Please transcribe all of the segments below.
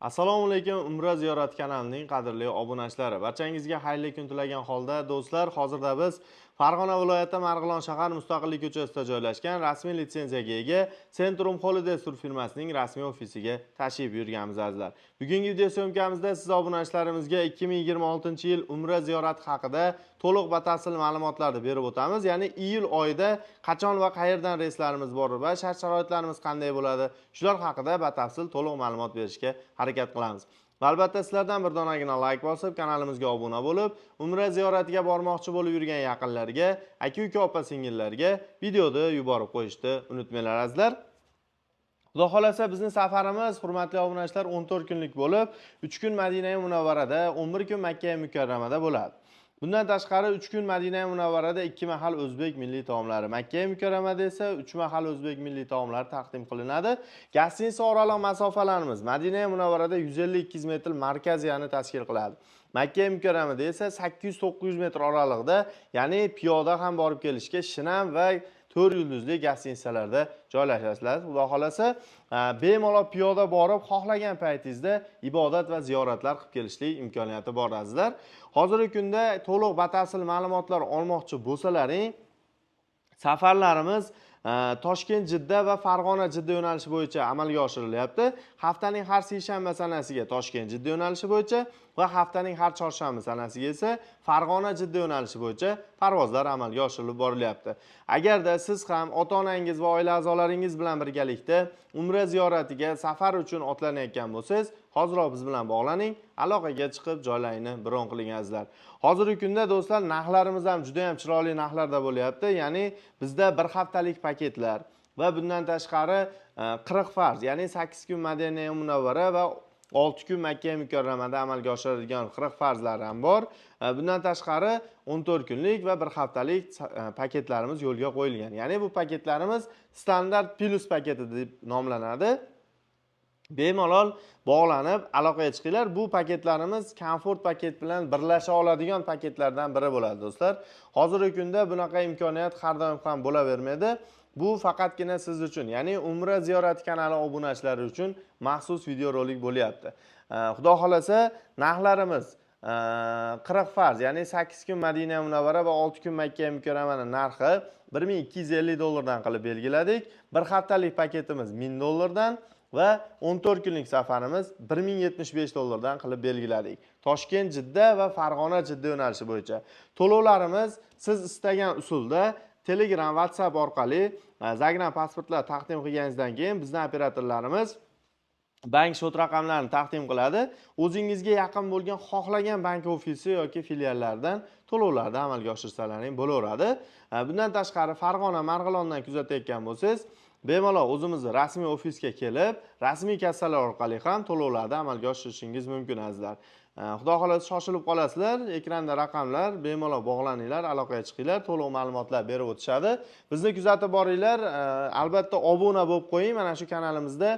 Assalomu alaykum, Umra ziyorati kanalining qadrli obunachilari. Barchangizga xayrli kun tilagan holda do'stlar, hozirda biz Farg'ona viloyati Marg'ilon shahar Mustaqillik ko'chasida joylashgan rasmiy litsenziyaga ega Centrum Holidays tur firmasining rasmiy ofisiga tashrif buyurganmiz azizlar. Bugungi video syomkamizda siz obunachilarimizga 2026-yil Umra ziyorati haqida to'liq batafsil ma'lumotlarni berib o'tamiz. Ya'ni iyul oyida qachon va qayerdan reyslarimiz bor va shart-sharoitlarimiz qanday bo'ladi, shular haqida batafsil to'liq ma'lumot berishga harakat qilamiz. Va albatta sizlardan bir donagina like bosib, kanalimizga obuna bo'lib, Umra ziyoratiga bormoqchi bo'lib yurgan yaqinlarga, aka-uka, opa-singillarga videoni yuborib qo'yishni unutmanglar azizlar. Xudo xolasa bizning safarimiz, hurmatli obunachilar, 14 kunlik bo'lib, 3 kun Madina Munavvarada, 11 kun Makka Mukarramada bo'ladi. Bundan tashqari 3 kun Madina Munavvarada 2 mahal o'zbek milliy taomlari, Makka Mukarramada esa 3 mahal o'zbek milliy taomlari taqdim qilinadi. Gostinitsa oraliq masofalarimiz Madina Munavvarada 150-200 metr markaziyani tashkil qiladi. Makka Mukarramada esa 800-900 metr oralig'ida, ya'ni piyoda ham borib kelishga shinam va 4 yulduzli gostinitsalarda joylashasizlar. Xudo xolasa, bemalol piyoda borib, xohlagan paytingizda ibodat va ziyoratlar qilib kelishlik imkoniyati bor azizlar. Hozirgi kunda to'liq batafsil ma'lumotlar olmoqchi bo'lsalaring, safarlarimiz Toshkent Jidda va Farg'ona Jidda yo'nalishi bo'yicha amalga oshirilyapti. Haftaning har seshanba sanasiga Toshkent Jidda yo'nalishi bo'yicha va haftaning har chorshanba sanasiga esa Farg'ona Jidda yo'nalishi bo'yicha parvozlar amalga oshirilib borilyapti. Agarda siz ham ota-onangiz va oila a'zolaringiz bilan birgalikda Umra ziyoratiga safar uchun otlanayotgan bo'lsangiz, hoziroq biz bilan bog'laning, aloqaga chiqib joylarini bron qiling azizlar. Hozirgi kunda do'stlar, narxlarimiz ham juda ham chiroyli narxlarda bo'lyapti. Ya'ni bizda bir haftalik paketlar va bundan tashqari 40 farz, ya'ni 8 kun Madina Munavvara va 6 kun Makka Mukarramada amalga oshirilgan 40 farzlar ham bor. Bundan tashqari 14 kunlik va bir haftalik paketlarimiz yo'lga qo'yilgan. Ya'ni bu paketlarimiz standart plus paketi deb nomlanadi. Bemalol bog'lanib aloqaga chiqinglar. Bu paketlarimiz komfort paket bilan birlasha oladigan paketlardan biri bo'ladi do'stlar. Hozirgi kunda bunaqa imkoniyat har doim ham bo'lavermaydi. Bu faqatgina siz uchun, ya'ni Umra ziyorati kanali obunachilari uchun maxsus videorolik bo'lyapti. Xudo xolasa, narxlarimiz 40 farz, ya'ni 8 kun Madina Munavvara va 6 kun Makka Mukarramaning narxi 1250 dollardan qilib belgiladik. Bir haftalik paketimiz 1000 dollardan va 14 kunlik safarimiz 1075 dollardan qilib belgiladik. Toshkent Jidda va Farg'ona Jidda yo'nalishi bo'yicha to'lovlarimiz siz istagan usulda Telegram, WhatsApp orqali Zagram pasportlar taqdim qilganingizdan keyin bizning operatorlarimiz bank shot raqamlarini taqdim qiladi. O'zingizga yaqin bo'lgan xohlagan bank ofisi yoki filiallardan to'lovlarni amalga oshirsalaring bo'laveradi. Bundan tashqari Farg'ona, Marg'ilondan kuzatayotgan bo'lsangiz, bemalol o'zimizning rasmiy ofisga kelib, rasmiy kassalar orqali ham to'lovlarni amalga oshirishingiz mumkin azizlar. Xudo xolasa shoshilib qolasizlar, ekranda raqamlar, bemalol bog'laninglar, aloqaga chiqinglar, to'liq ma'lumotlar berib o'tishadi. Bizni kuzatib boringlar, albatta obuna bo'lib qo'ying. Mana shu kanalimizda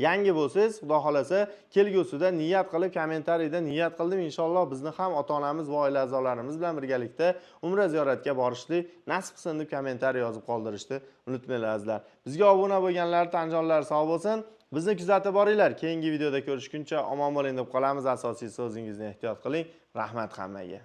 yangi bo'lsangiz, xudo xolasa kelgusida niyat qilib kommentariyda niyat qildim, inshaalloh bizni ham ota-onamiz va oila a'zolarimiz bilan birgalikda Umra ziyoratiga borishlik nasib qilsin deb kommentariy yozib qoldirishni unutmanglar azizlar. Bizga obuna bo'lganlar tan jonlari sog' bo'lsin. Bizni kuzatib boringlar. Keyingi videoda ko'rishguncha omon bo'ling deb qolamiz. Asosiysi o'zingizni ehtiyot qiling. Rahmat hammaga.